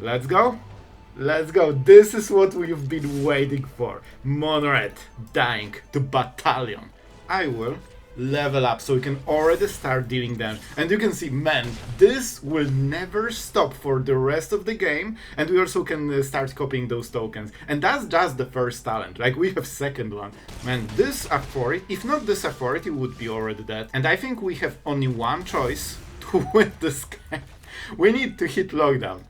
Let's go. Let's go. This is what we've been waiting for. Monoret dying to Battalion. I will level up so we can already start dealing damage. And you can see, man, this will never stop for the rest of the game. And we also can start copying those tokens. And that's just the first talent. Like, we have second one. Man, this authority, if not this authority, would be already dead. And I think we have only one choice to win this game. We need to hit lockdown.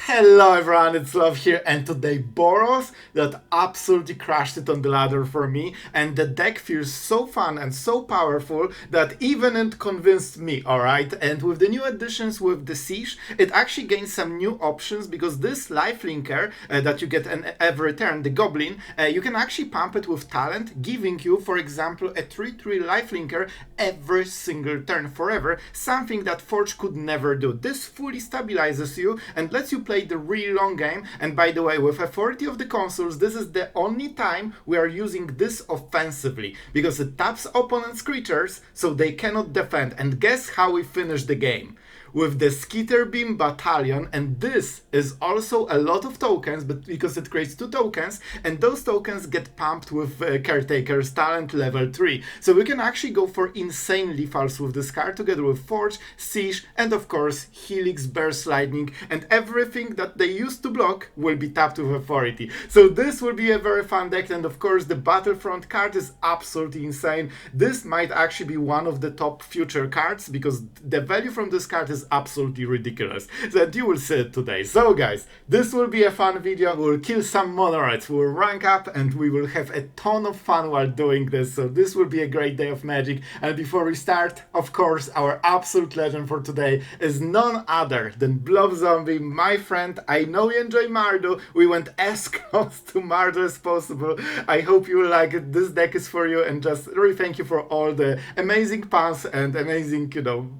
Hello everyone, it's Sloth here, and today Boros that absolutely crashed it on the ladder for me, and the deck feels so fun and so powerful that even it convinced me, alright? And with the new additions with the Siege, it actually gains some new options, because this lifelinker that you get every turn, the Goblin, you can actually pump it with talent, giving you, for example, a 3/3 lifelinker every single turn forever, something that Forge could never do. This fully stabilizes you and lets you play the really long game. And by the way, with authority of the Consuls, this is the only time we are using this offensively, because it taps opponent's creatures so they cannot defend. And guess how we finish the game? With the Skitterbeam Battalion, and this is also a lot of tokens, but because it creates 2 tokens, and those tokens get pumped with Caretaker's talent level 3. So we can actually go for insane lethals with this card, together with Forge, Siege, and of course Helix, Burst Lightning, and everything that they used to block will be tapped with authority. So this will be a very fun deck, and of course the Battlefront card is absolutely insane. This might actually be one of the top future cards, because the value from this card is absolutely ridiculous, that you will see it today. So guys, this will be a fun video. We'll kill some monoliths, we'll rank up, and we will have a ton of fun while doing this. So this will be a great day of magic. And before we start, of course, our absolute legend for today is none other than Blob Zombie, my friend. I know you enjoy Mardu. We went as close to Mardu as possible. I hope you will like it. This deck is for you, and just really thank you for all the amazing puns and amazing,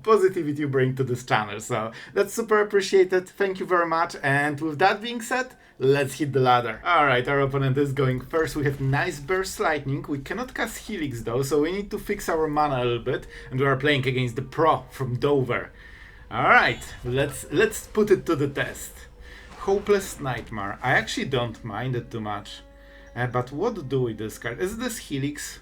positivity you bring to this channel. So that's super appreciated. Thank you very much. And with that being said, let's hit the ladder. Alright, our opponent is going first. We have nice Burst Lightning. We cannot cast Helix though, so we need to fix our mana a little bit. And we are playing against the pro from Dover. Alright, let's put it to the test. Hopeless Nightmare. I actually don't mind it too much. But what do we discard? Is this Helix?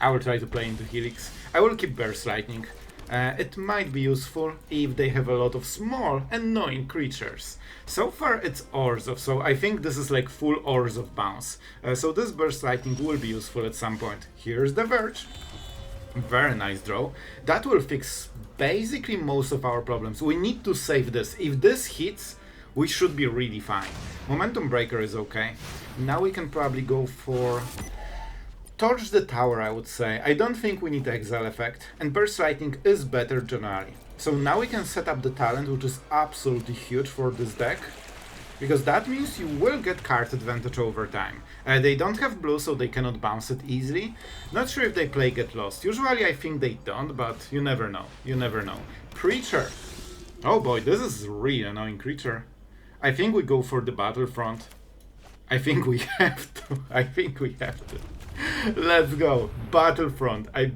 I will try to play into Helix. I will keep Burst Lightning. It might be useful if they have a lot of small, annoying creatures. So far it's Orzhov, so I think this is like full Orzhov bounce. So this Burst Lightning will be useful at some point. Here's the Verge. Very nice draw. That will fix basically most of our problems. We need to save this. If this hits, we should be really fine. Momentum Breaker is okay. Now we can probably go for Torch the Tower, I would say. I don't think we need Exile effect, and Burst Lightning is better generally. So now we can set up the talent, which is absolutely huge for this deck, because that means you will get card advantage over time. They don't have blue, so they cannot bounce it easily. Not sure if they play Get Lost. Usually I think they don't, but you never know. You never know. Preacher. Oh boy, this is a really annoying creature. I think we go for the Battlefront. I think we have to. I think we have to. Let's go. Battlefront. I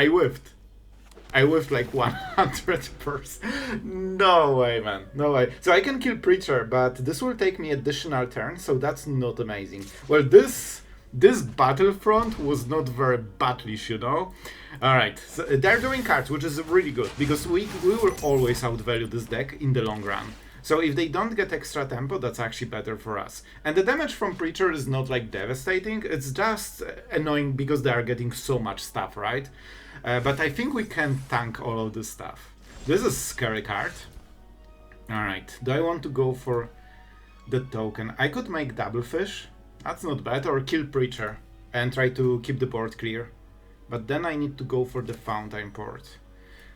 whiffed. I whiffed like 100%. No way, man. No way. So I can kill Preacher, but this will take me additional turn, so that's not amazing. Well, this Battlefront was not very battlish, Alright, so they're doing cards, which is really good, because we will always outvalue this deck in the long run. So if they don't get extra tempo, that's actually better for us. And the damage from Preacher is not like devastating, it's just annoying because they are getting so much stuff, right? But I think we can tank all of this stuff. This is a scary card. Alright, do I want to go for the token? I could make Double Fish, that's not bad, or kill Preacher and try to keep the board clear. But then I need to go for the Fountainport.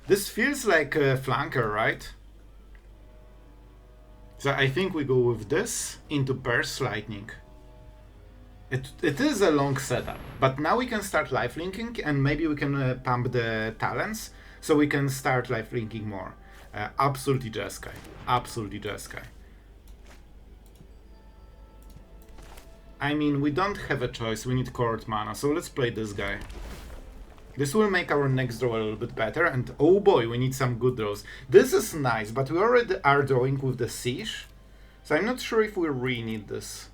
This feels like a flanker, right? So I think we go with this into Burst Lightning. It is a long setup, but now we can start lifelinking, and maybe we can pump the talents, so we can start lifelinking more. Absolutely Jeskai. Absolutely Jeskai. I mean, we don't have a choice, we need court mana, so let's play this guy. This will make our next draw a little bit better, and oh boy, we need some good draws. This is nice, but we already are drawing with the Siege, so I'm not sure if we really need this.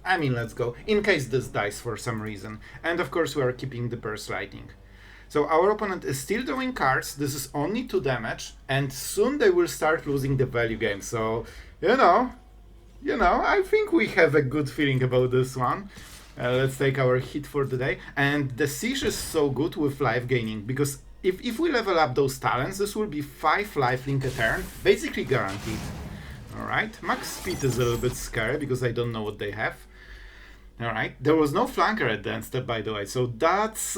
I mean, let's go, in case this dies for some reason. And of course we are keeping the Burst Lightning. So our opponent is still drawing cards, this is only 2 damage, and soon they will start losing the value game, so, you know, I think we have a good feeling about this one. Let's take our hit for the day. And the Siege is so good with life gaining, because if we level up those talents, this will be 5 lifelink a turn, basically guaranteed. Alright, max speed is a little bit scary, because I don't know what they have. Alright, there was no flanker at the end step, by the way, so that's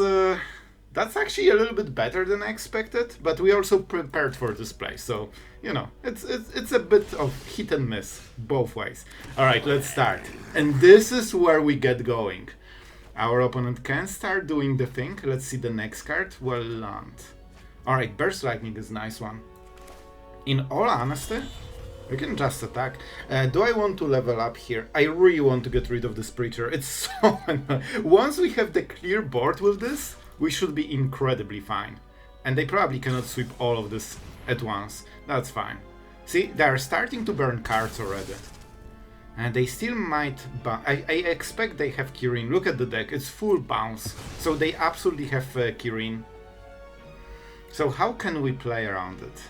actually a little bit better than I expected, but we also prepared for this play, so, you know, it's a bit of hit and miss, both ways. Alright, let's start. And this is where we get going. Our opponent can start doing the thing. Let's see the next card. Well, land. Alright, Burst Lightning is a nice one. In all honesty, we can just attack. Do I want to level up here? I really want to get rid of this Preacher. It's so annoying. Once we have the clear board with this, we should be incredibly fine. And they probably cannot sweep all of this at once. That's fine. See, they are starting to burn cards already. And they still might... I expect they have Kirin. Look at the deck, it's full bounce. So they absolutely have Kirin. So how can we play around it?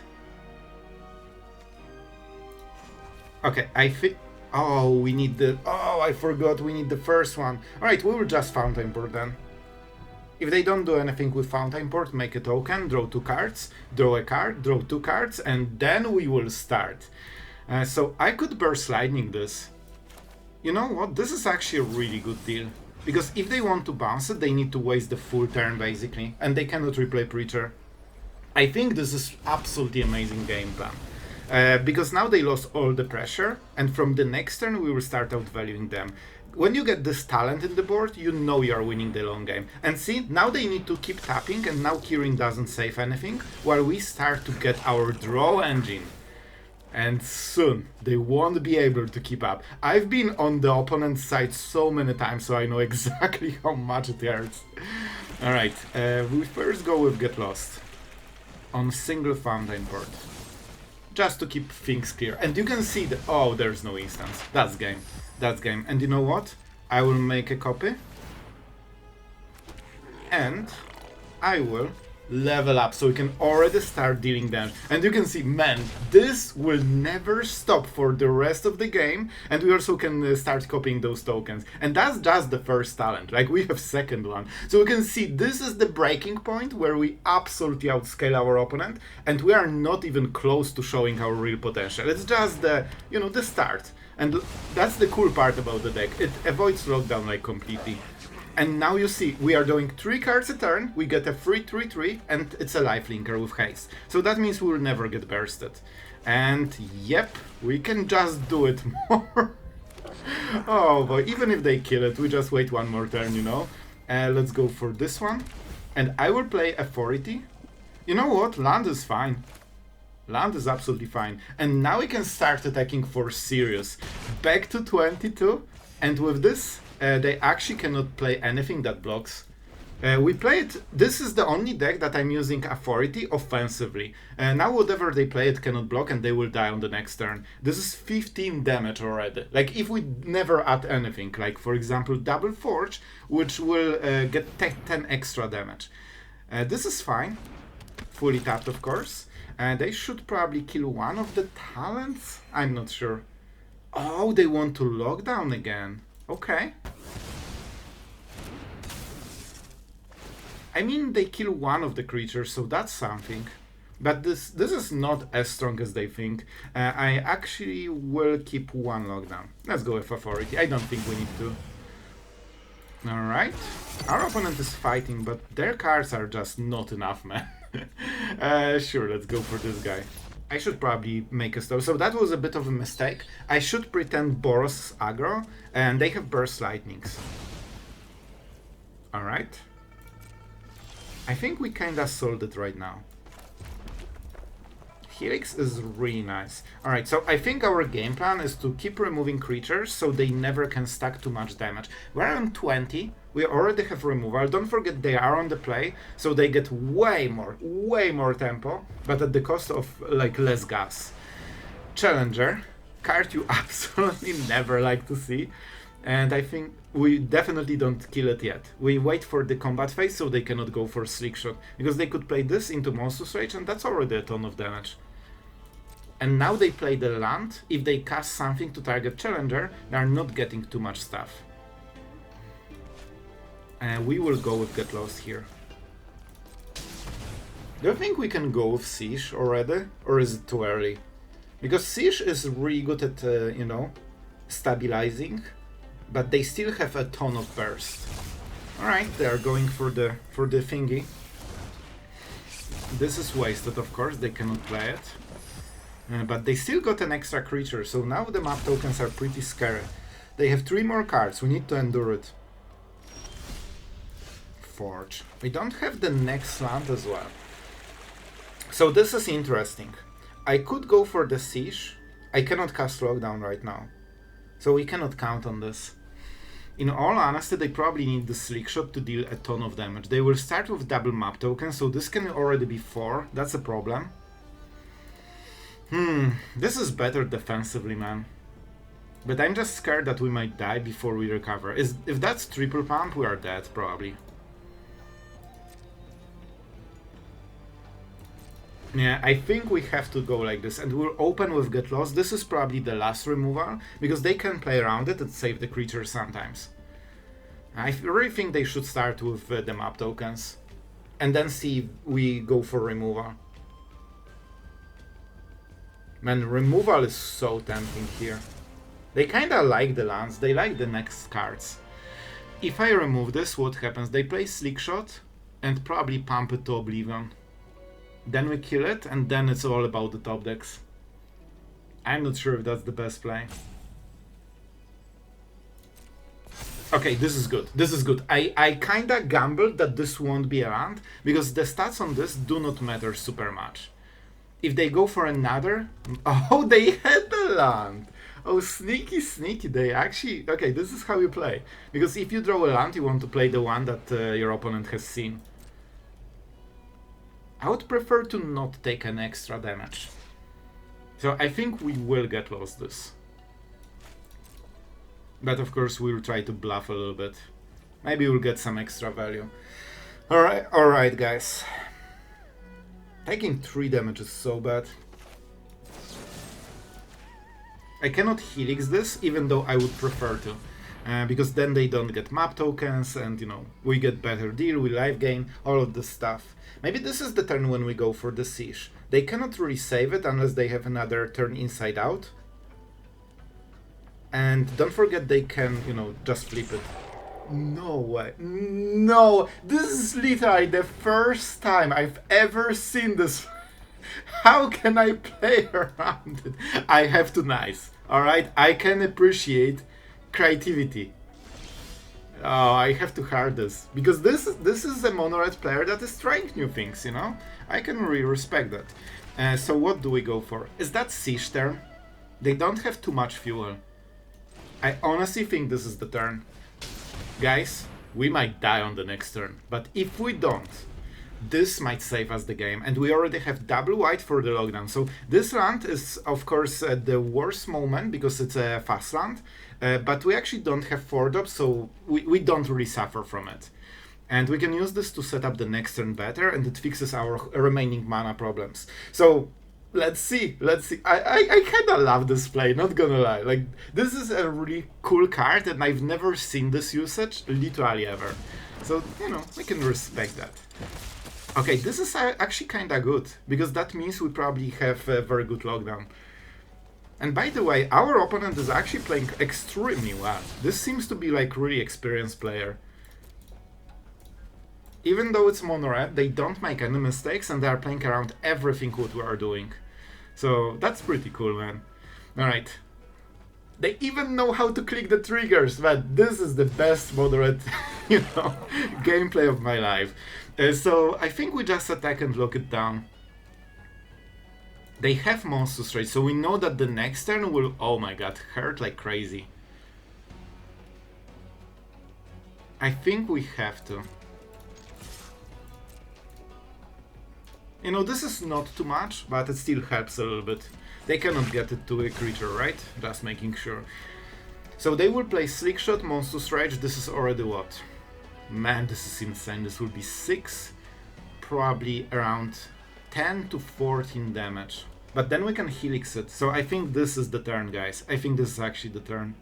Okay, I think... Oh, we need the... Oh, I forgot, we need the first one. Alright, we will just Fountainport then. If they don't do anything with Fountainport, make a token, draw 2 cards, draw a card, draw 2 cards, and then we will start. So I could Burst Lightning this. You know what, this is actually a really good deal. Because if they want to bounce it, they need to waste the full turn basically, and they cannot replay Preacher. I think this is absolutely amazing game plan. Because now they lost all the pressure, and from the next turn we will start outvaluing them. When you get this talent in the board, you know you are winning the long game. And see, now they need to keep tapping, and now Kirin doesn't save anything, while we start to get our draw engine. And soon, they won't be able to keep up. I've been on the opponent's side so many times, so I know exactly how much it hurts. Alright, we first go with Get Lost. On single Fountainport. Just to keep things clear. And you can see that, oh, there's no instance. That's game. That's game. And you know what? I will make a copy. And I will level up so we can already start dealing damage. And you can see, man, this will never stop for the rest of the game. And we also can start copying those tokens. And that's just the first talent. Like, we have second one. So we can see this is the breaking point where we absolutely outscale our opponent. And we are not even close to showing our real potential. It's just the, you know, the start. And that's the cool part about the deck. It avoids lockdown like completely. And now you see, we are doing 3 cards a turn, we get a free 3/3, and it's a lifelinker with haste. So that means we will never get bursted. And yep, we can just do it more. Oh boy, even if they kill it, we just wait 1 more turn, you know. Let's go for this one. And I will play Authority. You know what, land is fine. Land is absolutely fine. And now we can start attacking for serious. Back to 22, and with this, they actually cannot play anything that blocks. We played, this is the only deck that I'm using Authority offensively. Now whatever they play it cannot block and they will die on the next turn. This is 15 damage already. Like if we never add anything, like for example Double Forge, which will get 10 extra damage. This is fine, fully tapped of course. They should probably kill 1 of the talents, I'm not sure. Oh, they want to lock down again. Okay. I mean, they kill 1 of the creatures, so that's something. But this is not as strong as they think. I actually will keep 1 lockdown. Let's go with Authority. I don't think we need to. Alright. Our opponent is fighting, but their cards are just not enough, man. Sure, let's go for this guy. I should probably make a stop. So that was a bit of a mistake. I should pretend Boros aggro, and they have Burst Lightnings. Alright. I think we kinda sold it right now. Helix is really nice. Alright, so I think our game plan is to keep removing creatures so they never can stack too much damage. We're on 20, we already have removal. Don't forget they are on the play, so they get way more tempo, but at the cost of like less gas. Challenger, card you absolutely never like to see. And I think we definitely don't kill it yet. We wait for the combat phase so they cannot go for Slick Shot. Because they could play this into Monstrous Rage and that's already a ton of damage. And now they play the land. If they cast something to target Challenger, they are not getting too much stuff. And we will go with Get Lost here. Do you think we can go with Siege already? Or is it too early? Because Siege is really good at, you know, stabilizing. But they still have a ton of burst. Alright, they are going for the thingy. This is wasted, of course, they cannot play it. But they still got an extra creature, so now the map tokens are pretty scary. They have 3 more cards, we need to endure it. Forge. We don't have the next land as well. So this is interesting. I could go for the Siege. I cannot cast Lockdown right now. So we cannot count on this. In all honesty, they probably need the Slick Shot to deal a ton of damage. They will start with double map tokens, so this can already be 4. That's a problem. This is better defensively, man. But I'm just scared that we might die before we recover. If that's triple pump, we are dead, probably. Yeah, I think we have to go like this, and we'll open with Get Lost. This is probably the last removal, because they can play around it and save the creature sometimes. I really think they should start with the map tokens, and then see if we go for removal. Man, removal is so tempting here. They kinda like the lands, they like the next cards. If I remove this, what happens? They play Slick Shot, and probably pump it to Oblivion. Then we kill it, and then it's all about the top decks. I'm not sure if that's the best play. Okay, this is good. This is good. I kinda gambled that this won't be a land, because the stats on this do not matter super much. If they go for another... Oh, they had the land! Oh, sneaky, sneaky. They actually... Okay, this is how you play. Because if you draw a land, you want to play the one that your opponent has seen. I would prefer to not take an extra damage. So I think we will Get Lost this. But of course we'll try to bluff a little bit. Maybe we'll get some extra value. Alright guys. Taking 3 damage is so bad. I cannot Helix this, even though I would prefer to. Because then they don't get map tokens, and you know, we get better deal, we life gain, all of this stuff. Maybe this is the turn when we go for the Siege. They cannot really save it unless they have another turn inside out. And don't forget they can, you know, just flip it. No way. No! This is literally the first time I've ever seen this. How can I play around it? I have to nice, alright? I can appreciate creativity. Oh, I have to hard this. Because this is a mono-red player that is trying new things, you know? I can really respect that. So what do we go for? Is that Siege turn? They don't have too much fuel. I honestly think this is the turn. Guys, we might die on the next turn. But if we don't, this might save us the game. And we already have double white for the lockdown. So this land is, of course, at the worst moment because it's a fast land. But we actually don't have 4-drop, so we don't really suffer from it. And we can use this to set up the next turn better, and it fixes our remaining mana problems. So, let's see. I kinda love this play, not gonna lie. Like, this is a really cool card, and I've never seen this usage, literally ever. So, you know, we can respect that. Okay, this is actually kinda good, because that means we probably have a very good lockdown. And by the way, our opponent is actually playing extremely well. This seems to be like really experienced player. Even though it's mono-red, they don't make any mistakes and they are playing around everything what we are doing. So that's pretty cool, man. Alright. They even know how to click the triggers, man. This is the best mono-red, you know, gameplay of my life. So I think we just attack and lock it down. They have monsters, right? So we know that the next turn will, oh my god, hurt like crazy. I think we have to. You know, this is not too much, but it still helps a little bit. They cannot get it to a creature, right? Just making sure. So they will play Slickshot, Monstrous Rage. This is already what? Man, this is insane. This will be 6, probably around 10 to 14 damage. But then we can Helix it. So I think this is the turn, guys. I think this is actually the turn.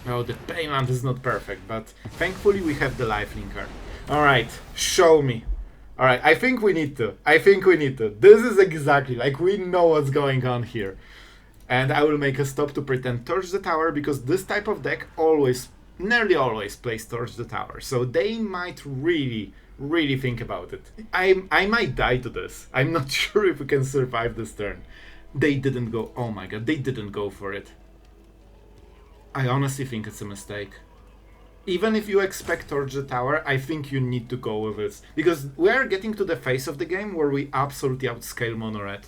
Oh, the Painland is not perfect, but thankfully we have the Lifelinker. Alright, show me. Alright, I think we need to. This is exactly, like, we know what's going on here. And I will make a stop to pretend Torch the Tower, because this type of deck always, nearly always plays Torch the Tower. So they might really think about it. I might die to this. I'm not sure if we can survive this turn. They didn't go, oh my god, they didn't go for it. I honestly think it's a mistake. Even if you expect Torch the Tower, I think you need to go with this. Because we are getting to the phase of the game where we absolutely outscale Mono Red.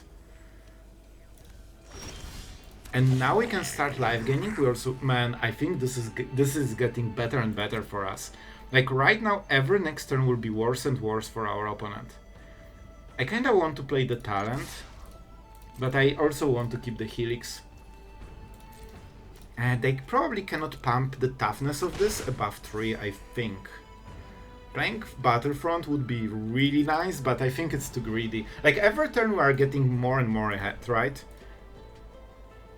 And now we can start life gaining. We also, man, I think this is getting better and better for us. Like right now, every next turn will be worse and worse for our opponent. I kinda want to play the Talent, but I also want to keep the Helix. And they probably cannot pump the toughness of this above 3, I think. Playing Battlefront would be really nice, but I think it's too greedy. Like every turn we are getting more and more ahead, right?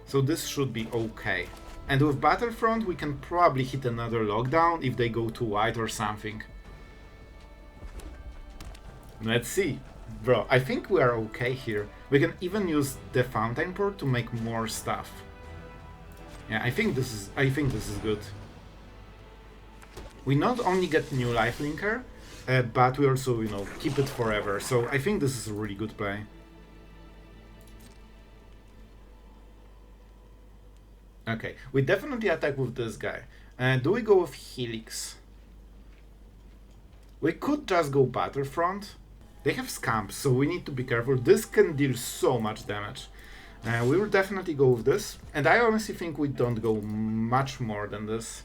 So this should be okay. And with Battlefront we can probably hit another lockdown if they go too wide or something. Let's see. Bro, I think we are okay here. We can even use the Fountainport to make more stuff. Yeah, I think this is good. We not only get new Lifelinker, but we also, you know, keep it forever. So I think this is a really good play. Okay, we definitely attack with this guy. Do we go with Helix? We could just go Battlefront. They have Scamps, so we need to be careful. This can deal so much damage. We will definitely go with this, and I honestly think we don't go much more than this.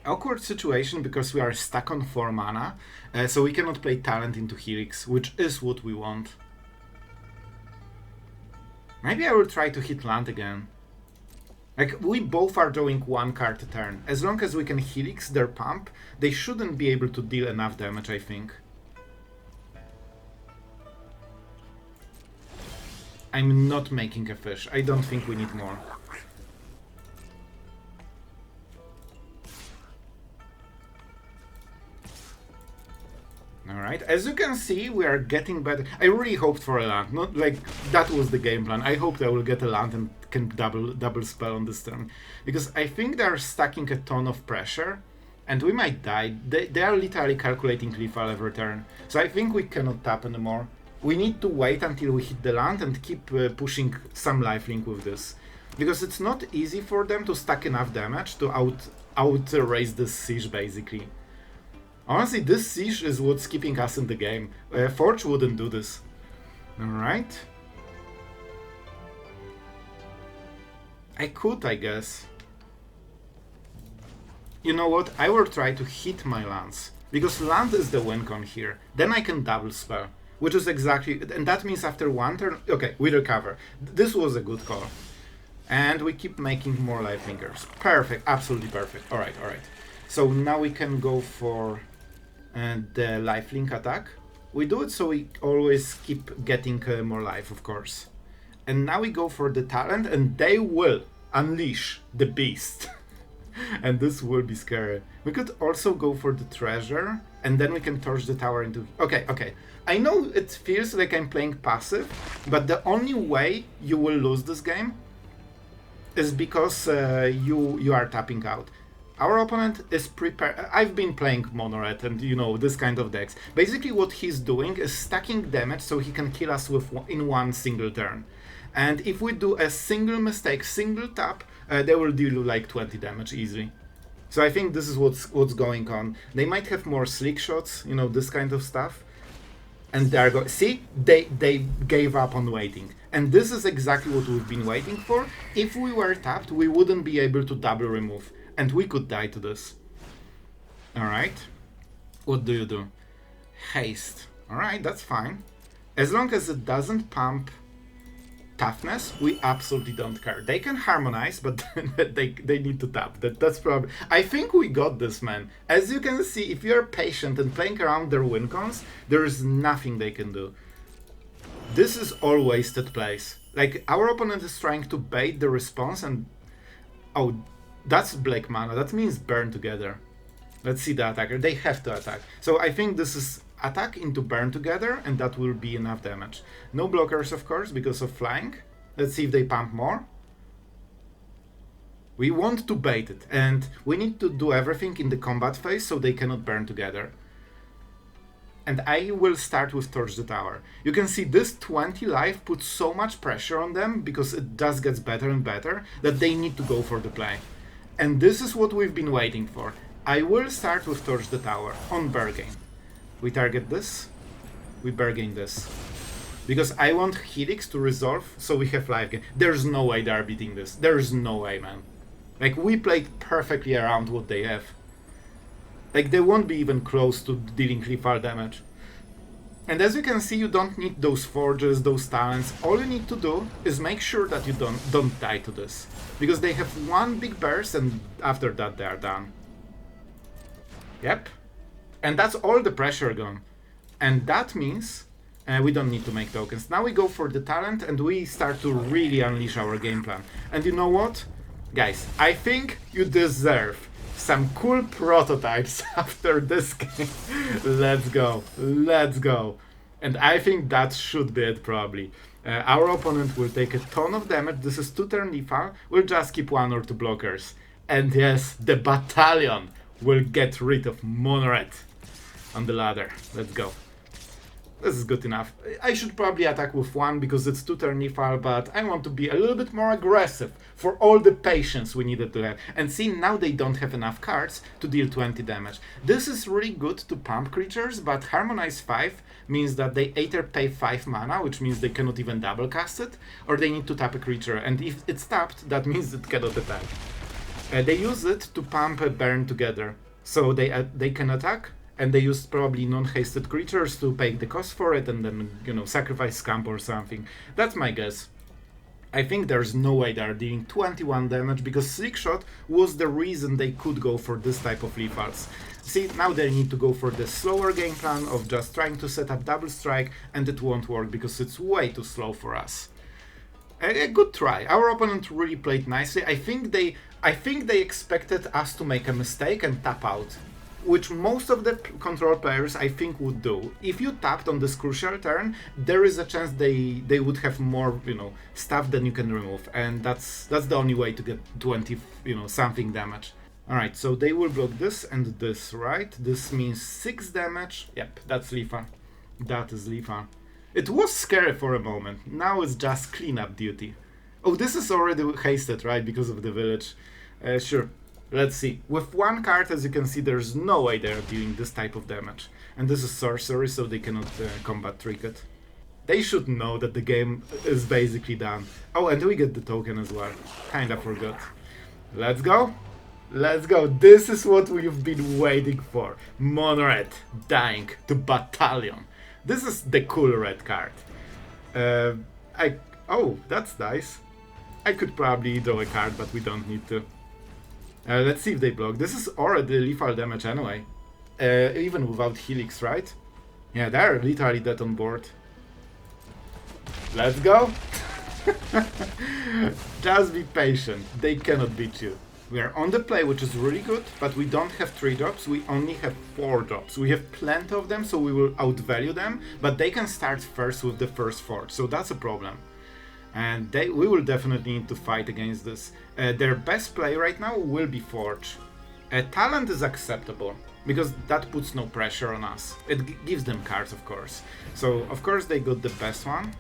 Awkward situation because we are stuck on 4 mana, so we cannot play Talent into Helix, which is what we want. Maybe I will try to hit land again. Like, we both are drawing 1 card a turn. As long as we can Helix their pump, they shouldn't be able to deal enough damage, I think. I'm not making a fish. I don't think we need more. Alright, as you can see, we are getting better. I really hoped for a land. Not like that was the game plan. I hoped I will get a land and can double spell on this turn. Because I think they are stacking a ton of pressure. And we might die. They are literally calculating lethal every turn. So I think we cannot tap anymore. We need to wait until we hit the land and keep pushing some lifelink with this. Because it's not easy for them to stack enough damage to out-raise this siege, basically. Honestly, this siege is what's keeping us in the game. Forge wouldn't do this. Alright. I could, I guess. You know what? I will try to hit my lands. Because land is the win con here. Then I can double spell. Which is exactly, and that means after 1 turn, okay, we recover. This was a good call. And we keep making more Lifelinkers. Perfect, absolutely perfect. Alright. So now we can go for the Lifelink attack. We do it so we always keep getting more life, of course. And now we go for the Talent, and they will unleash the beast. And this will be scary. We could also go for the treasure, and then we can torch the tower into... Okay. I know it feels like I'm playing passive, but the only way you will lose this game is because you are tapping out. Our opponent is prepared. I've been playing Mono Red and, you know, this kind of decks. Basically what he's doing is stacking damage so he can kill us in 1 single turn. And if we do a single mistake, single tap, they will deal like 20 damage easily. So I think this is what's going on. They might have more slick shots, you know, this kind of stuff. And they're going. See, they gave up on waiting, and this is exactly what we've been waiting for. If we were tapped, we wouldn't be able to double remove, and we could die to this. All right, what do you do? Haste. All right, that's fine, as long as it doesn't pump toughness. We absolutely don't care. They can harmonize, but they need to tap. That's probably. I think we got this, man. As you can see, if you're patient and playing around their win cons, there is nothing they can do. This is all wasted plays. Like, our opponent is trying to bait the response, and oh, that's black mana. That means burn together. Let's see the attacker. They have to attack. So I think this is attack into burn together, and that will be enough damage. No blockers, of course, because of flying. Let's see if they pump more. We want to bait it, and we need to do everything in the combat phase so they cannot burn together. And I will start with Torch the Tower. You can see this 20 life puts so much pressure on them, because it just gets better and better, that they need to go for the play. And this is what we've been waiting for. I will start with Torch the Tower on Bargain. We target this, we bargain this. Because I want Helix to resolve, so we have life gain. There's no way they are beating this. There's no way, man. Like, we played perfectly around what they have. Like, they won't be even close to dealing lethal damage. And as you can see, you don't need those forges, those talents. All you need to do is make sure that you don't die to this. Because they have one big burst, and after that they are done. Yep. And that's all the pressure gone. And that means we don't need to make tokens. Now we go for the talent, and we start to really unleash our game plan. And you know what? Guys, I think you deserve some cool prototypes after this game. Let's go. Let's go. And I think that should be it, probably. Our opponent will take a ton of damage. This is 2-turn lethal. We'll just keep 1 or 2 blockers. And yes, the battalion will get rid of Monoret on the ladder. Let's go. This is good enough. I should probably attack with 1 because it's 2-turn lethal, but I want to be a little bit more aggressive for all the patience we needed to have. And see, now they don't have enough cards to deal 20 damage. This is really good to pump creatures, but Harmonize 5 means that they either pay 5 mana, which means they cannot even double cast it, or they need to tap a creature, and if it's tapped, that means it cannot attack. They use it to pump a burn together, so they can attack, and they use probably non-hasted creatures to pay the cost for it, and then, you know, sacrifice Scamp or something. That's my guess. I think there's no way they're dealing 21 damage, because Slickshot was the reason they could go for this type of lethals. See, now they need to go for the slower game plan of just trying to set up double strike, and it won't work because it's way too slow for us. A good try. Our opponent really played nicely. I think they expected us to make a mistake and tap out, which most of the control players, I think, would do. If you tapped on this crucial turn, there is a chance they would have more, you know, stuff than you can remove, and that's the only way to get 20, you know, something damage. All right, so they will block this and this, right? This means 6 damage. Yep, that's lethal. That is lethal. It was scary for a moment. Now it's just cleanup duty. Oh, this is already hasted, right? Because of the village. Sure. Let's see. With 1 card, as you can see, there's no way they're dealing this type of damage. And this is sorcery, so they cannot combat trick it. They should know that the game is basically done. Oh, and we get the token as well. Kinda forgot. Let's go. Let's go. This is what we've been waiting for. Monoret dying to Battalion. This is the cool red card. Oh, that's nice. I could probably draw a card, but we don't need to. Let's see if they block. This is already lethal damage anyway. Even without Helix, right? Yeah, they're literally dead on board. Let's go. Just be patient. They cannot beat you. We are on the play, which is really good, but we don't have 3 drops, we only have 4 drops. We have plenty of them, so we will outvalue them, but they can start first with the first forge, so that's a problem. And we will definitely need to fight against this. Their best play right now will be Forge. Talent is acceptable, because that puts no pressure on us. It gives them cards, of course. So, of course, they got the best one.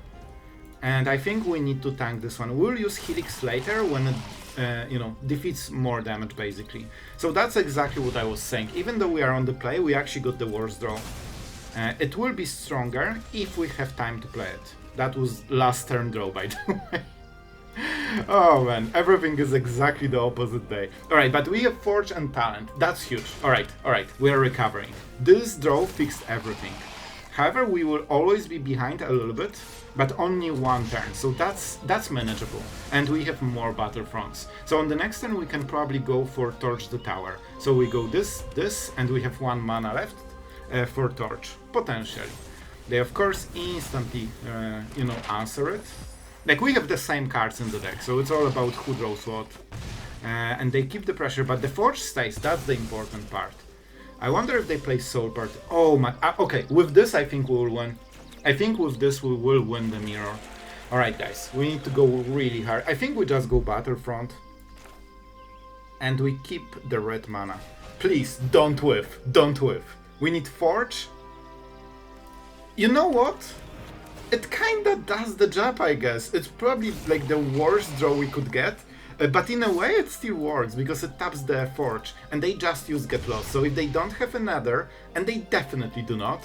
And I think we need to tank this one. We'll use Helix later when it, you know, defeats more damage, basically. So that's exactly what I was saying. Even though we are on the play, we actually got the worst draw. It will be stronger if we have time to play it. That was last turn draw, by the way. Oh man, everything is exactly the opposite day. Alright, but we have Forge and Talent. That's huge. Alright, we are recovering. This draw fixed everything. However, we will always be behind a little bit, but only one turn, so that's manageable. And we have more Battlefronts. So on the next turn we can probably go for Torch the Tower. So we go this, and we have 1 mana left for Torch, potentially. They of course instantly, answer it. Like, we have the same cards in the deck, so it's all about who draws what. And they keep the pressure, but the Forge stays, that's the important part. I wonder if they play Soul Part. Oh my, okay, with this I think we will win. I think with this we will win the mirror. Alright guys, we need to go really hard. I think we just go Battlefront. And we keep the red mana. Please, don't whiff, don't whiff. We need Forge. You know what? It kinda does the job, I guess. It's probably like the worst draw we could get, but in a way it still works because it taps the Forge and they just use Get Lost. So if they don't have another, and they definitely do not,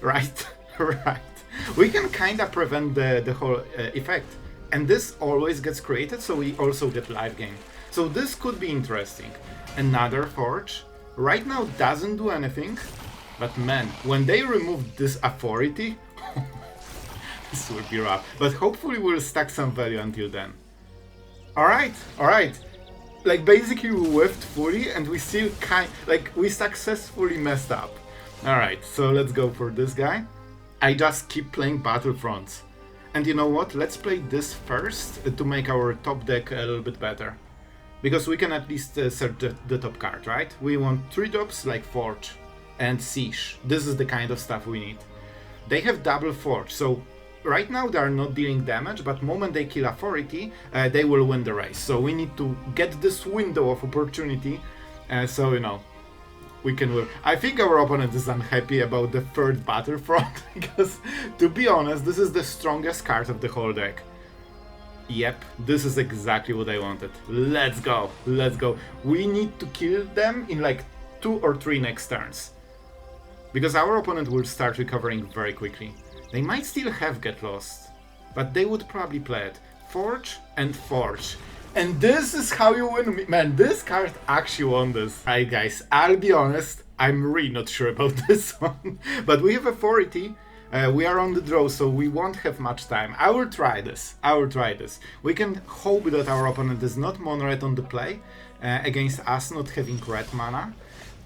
right? Right. We can kinda prevent the whole effect. And this always gets created, so we also get live game. So this could be interesting. Another Forge. Right now doesn't do anything, but man, when they remove this authority, this will be rough, but hopefully we'll stack some value until then. Alright. Like, basically we whiffed fully and we still we successfully messed up. Alright, so let's go for this guy. I just keep playing Battlefronts. And you know what, let's play this first to make our top deck a little bit better. Because we can at least search the top card, right? We want 3 drops like Forge and Siege. This is the kind of stuff we need. They have double Forge, so right now they are not dealing damage, but moment they kill authority, they will win the race. So we need to get this window of opportunity, so we can win. I think our opponent is unhappy about the third Battlefront, because to be honest, this is the strongest card of the whole deck. Yep, this is exactly what I wanted. Let's go. We need to kill them in like 2 or 3 next turns, because our opponent will start recovering very quickly. They might still have Get Lost, but they would probably play it. Forge and Forge. And this is how you win. Man, this card actually won this. Alright guys, I'll be honest, I'm really not sure about this one. But we have authority, we are on the draw, so we won't have much time. I will try this. We can hope that our opponent is not mono red on the play, against us not having red mana.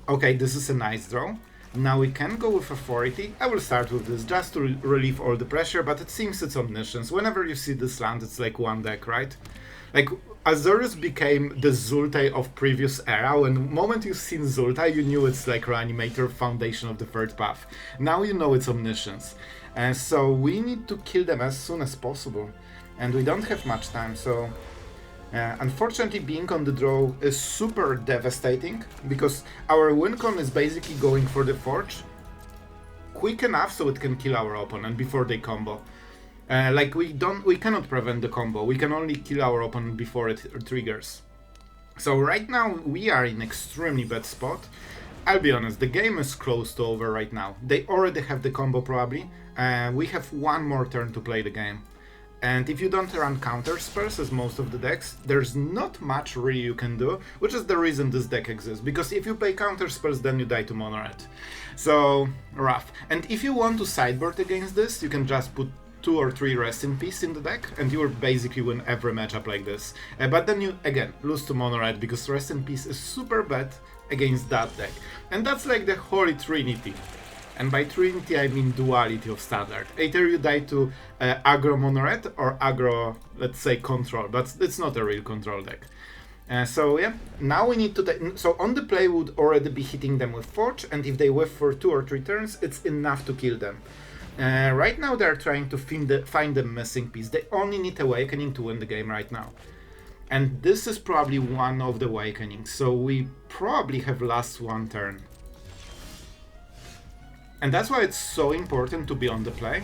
Okay, this is a nice draw. Now we can go with authority. I will start with this just to relieve all the pressure, but it seems it's omniscience. Whenever you see this land, it's like one deck, right? Like, Azorius became the Zultai of previous era. When the moment you've seen Zultai, you knew it's like Reanimator, Foundation of the Third Path. Now you know it's omniscience. And so we need to kill them as soon as possible. And we don't have much time, so... unfortunately, being on the draw is super devastating, because our win con is basically going for the Forge quick enough so it can kill our opponent before they combo. Like, we cannot prevent the combo, we can only kill our opponent before it triggers. So right now we are in extremely bad spot. I'll be honest, the game is close to over right now. They already have the combo probably, we have 1 more turn to play the game. And if you don't run counter spells, as most of the decks, there's not much really you can do, which is the reason this deck exists, because if you play counter spells, then you die to mono red. So, rough. And if you want to sideboard against this, you can just put 2 or 3 Rest in Peace in the deck, and you will basically win every matchup like this. But then you, again, lose to mono red, because Rest in Peace is super bad against that deck. And that's like the holy trinity. And by trinity I mean duality of standard. Either you die to aggro mono red or aggro, let's say, control, but it's not a real control deck. So yeah, now we need to... So on the play would already be hitting them with Forge, and if they whiff for 2 or 3 turns, it's enough to kill them. Right now they're trying to find the missing piece. They only need Awakening to win the game right now. And this is probably one of the Awakenings, so we probably have last 1 turn. And that's why it's so important to be on the play,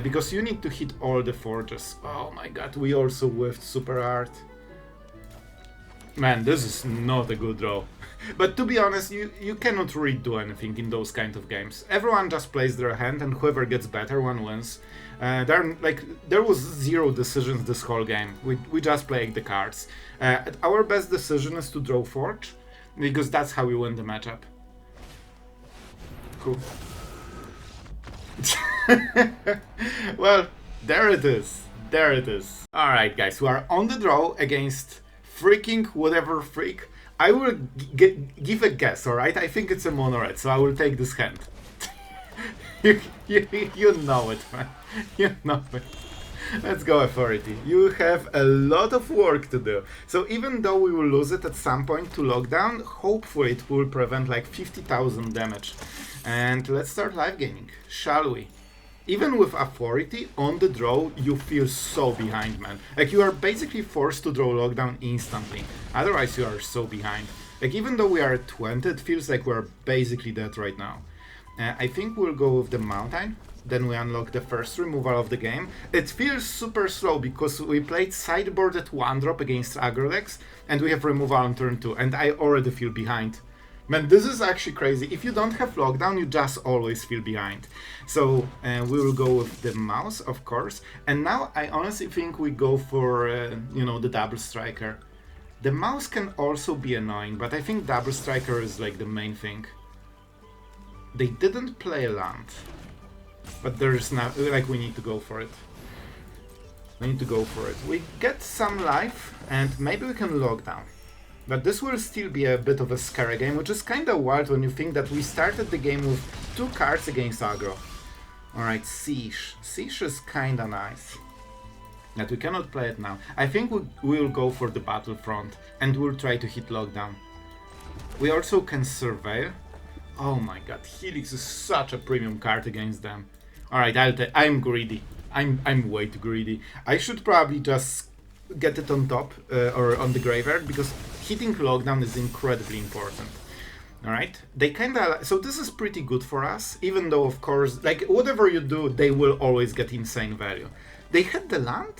because you need to hit all the Forges. Oh my god, we also whiffed super hard. Man, this is not a good draw. But to be honest, you cannot really do anything in those kind of games. Everyone just plays their hand, and whoever gets better one wins. There was zero decisions this whole game. We just played the cards. Our best decision is to draw Forge, because that's how we win the matchup. Cool. Well, there it is. There it is. Alright guys, we are on the draw against freaking whatever freak. I will give a guess, alright? I think it's a mono red, so I will take this hand. you know it, man. You know it. Let's go, Authority. You have a lot of work to do. So even though we will lose it at some point to lockdown, hopefully it will prevent like 50,000 damage. And let's start live gaming, shall we? Even with Authority on the draw, you feel so behind, man. Like, you are basically forced to draw lockdown instantly. Otherwise, you are so behind. Like, even though we are at 20, it feels like we're basically dead right now. I think we'll go with the Mountain. Then we unlock the first removal of the game. It feels super slow because we played sideboard at 1-drop against aggro decks, and we have removal on turn 2, and I already feel behind. Man, this is actually crazy. If you don't have lockdown, you just always feel behind. So we will go with the mouse, of course. And now I honestly think we go for, the double striker. The mouse can also be annoying, but I think double striker is like the main thing. They didn't play a land, but there's not, like, we need to go for it. We need to go for it. We get some life, and maybe we can lockdown. But this will still be a bit of a scary game, which is kinda wild when you think that we started the game with 2 cards against aggro. Alright, Siege. Siege is kinda nice. But we cannot play it now. I think we will go for the Battlefront, and we'll try to hit lockdown. We also can Surveil. Oh my god, Helix is such a premium card against them. Alright, I'm greedy. I'm way too greedy. I should probably just get it on top, or on the graveyard, because hitting lockdown is incredibly important. Alright, they kinda, so this is pretty good for us, even though of course, like, whatever you do, they will always get insane value. They had the land?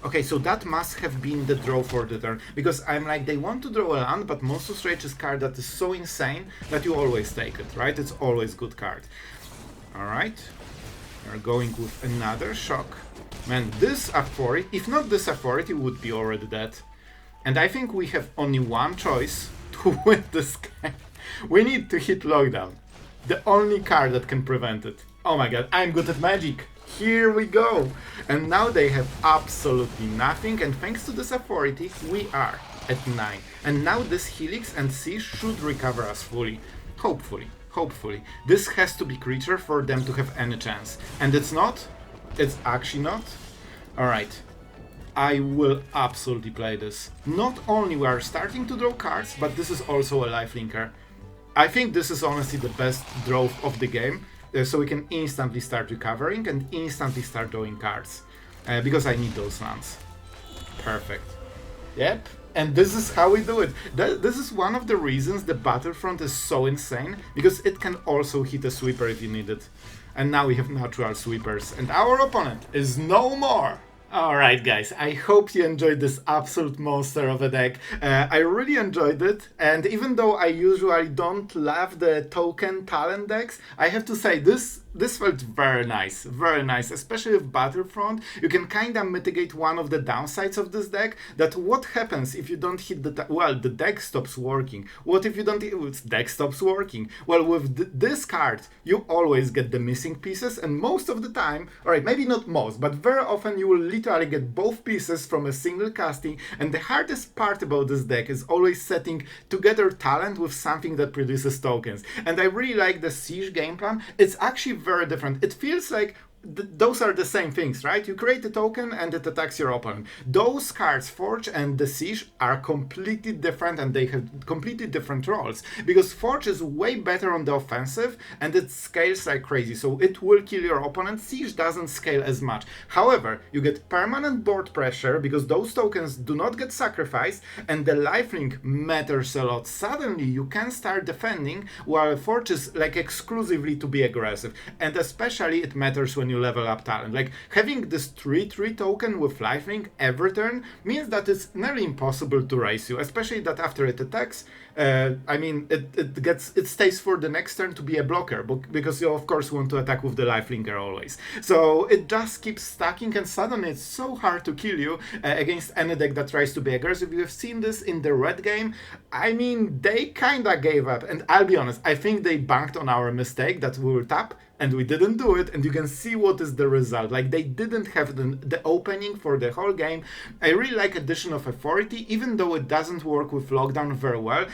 Okay, so that must have been the draw for the turn, because I'm like, they want to draw a land, but Monstrous Rage is a card that is so insane that you always take it, right? It's always good card. Alright, we're going with another shock. Man, this Authority, if not this Authority, would be already dead. And I think we have only one choice to win this game. We need to hit lockdown. The only card that can prevent it. Oh my god, I'm good at Magic. Here we go. And now they have absolutely nothing, and thanks to this Authority, we are at 9. And now this Helix and Siege should recover us fully. Hopefully. Hopefully. This has to be creature for them to have any chance. And it's not. It's actually not. Alright. I will absolutely play this. Not only we are starting to draw cards, but this is also a lifelinker. I think this is honestly the best draw of the game, so we can instantly start recovering and instantly start drawing cards. Because I need those lands. Perfect. Yep. And this is how we do it. This is one of the reasons the Battlefront is so insane, because it can also hit a sweeper if you need it. And now we have natural sweepers, and our opponent is no more. Alright guys, I hope you enjoyed this absolute monster of a deck. I really enjoyed it, and even though I usually don't love the token talent decks, I have to say this felt very nice, especially with Battlefront. You can kinda mitigate one of the downsides of this deck, that what happens if you don't hit the the deck stops working. What if you don't deck stops working? Well, with this card, you always get the missing pieces, and most of the time, alright, maybe not most, but very often you will literally get both pieces from a single casting, and the hardest part about this deck is always setting together talent with something that produces tokens. And I really like the Siege game plan. It's actually very different. It feels like those are the same things, right? You create a token and it attacks your opponent. Those cards, Forge and the Siege, are completely different, and they have completely different roles. Because Forge is way better on the offensive and it scales like crazy, so it will kill your opponent. Siege doesn't scale as much. However, you get permanent board pressure because those tokens do not get sacrificed, and the lifelink matters a lot. Suddenly you can start defending, while Forge is like exclusively to be aggressive. And especially it matters when you level up talent. Like, having this 3/3 token with lifelink every turn means that it's nearly impossible to race you, especially that after it attacks, I mean, it stays for the next turn to be a blocker, because you of course want to attack with the lifelinker always. So it just keeps stacking, and suddenly it's so hard to kill you against any deck that tries to be aggressive. You have seen this in the red game. I mean, they kinda gave up, and I'll be honest, I think they banked on our mistake that we will tap, and we didn't do it, and you can see what is the result. Like, they didn't have the opening for the whole game. I really like addition of authority, even though it doesn't work with lockdown very well.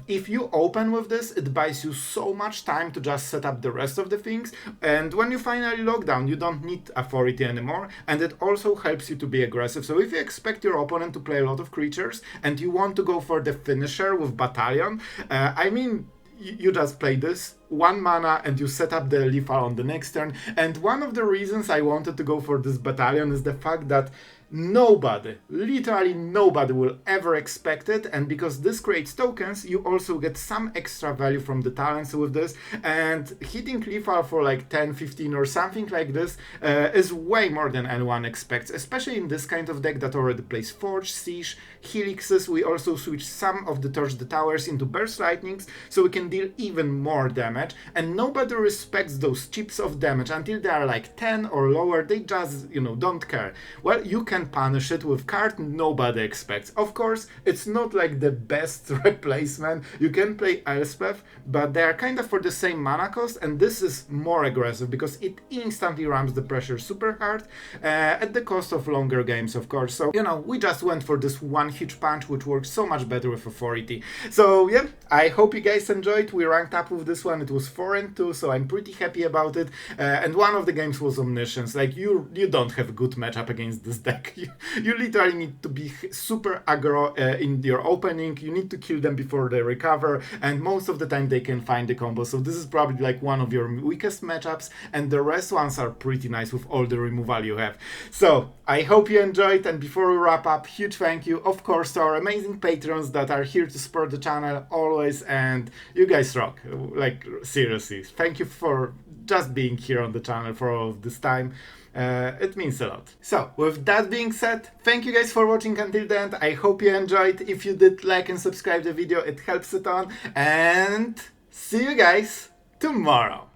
If you open with this, it buys you so much time to just set up the rest of the things, and when you finally lock down, you don't need authority anymore, and it also helps you to be aggressive. So if you expect your opponent to play a lot of creatures, and you want to go for the finisher with Battalion, I mean, you just play this 1 mana and you set up the lethal on the next turn. And one of the reasons I wanted to go for this Battalion is the fact that nobody, literally nobody, will ever expect it, and because this creates tokens, you also get some extra value from the talents with this, and hitting lethal for like 10, 15 or something like this is way more than anyone expects, especially in this kind of deck that already plays Forge, Siege, Helixes. We also switch some of the Torch the Towers into Burst Lightnings, so we can deal even more damage, and nobody respects those chips of damage until they are like 10 or lower. They just, don't care. Well, you can punish it with card nobody expects. Of course, it's not like the best replacement. You can play Elspeth, but they are kind of for the same mana cost, and this is more aggressive because it instantly ramps the pressure super hard at the cost of longer games, of course. So, we just went for this one huge punch, which works so much better with authority. So, yeah, I hope you guys enjoyed. We ranked up with this one. It was 4-2, so I'm pretty happy about it. And one of the games was Omniscience. Like, you don't have a good matchup against this deck. You literally need to be super aggro in your opening. You need to kill them before they recover, and most of the time they can find the combo. So this is probably like one of your weakest matchups, and the rest ones are pretty nice with all the removal you have. So I hope you enjoyed, and before we wrap up, huge thank you, of course, to our amazing patrons that are here to support the channel always, and you guys rock. Like, seriously, thank you for just being here on the channel for all of this time. It means a lot. So, with that being said, thank you guys for watching until the end. I hope you enjoyed. If you did, like and subscribe the video, it helps a ton. And see you guys tomorrow.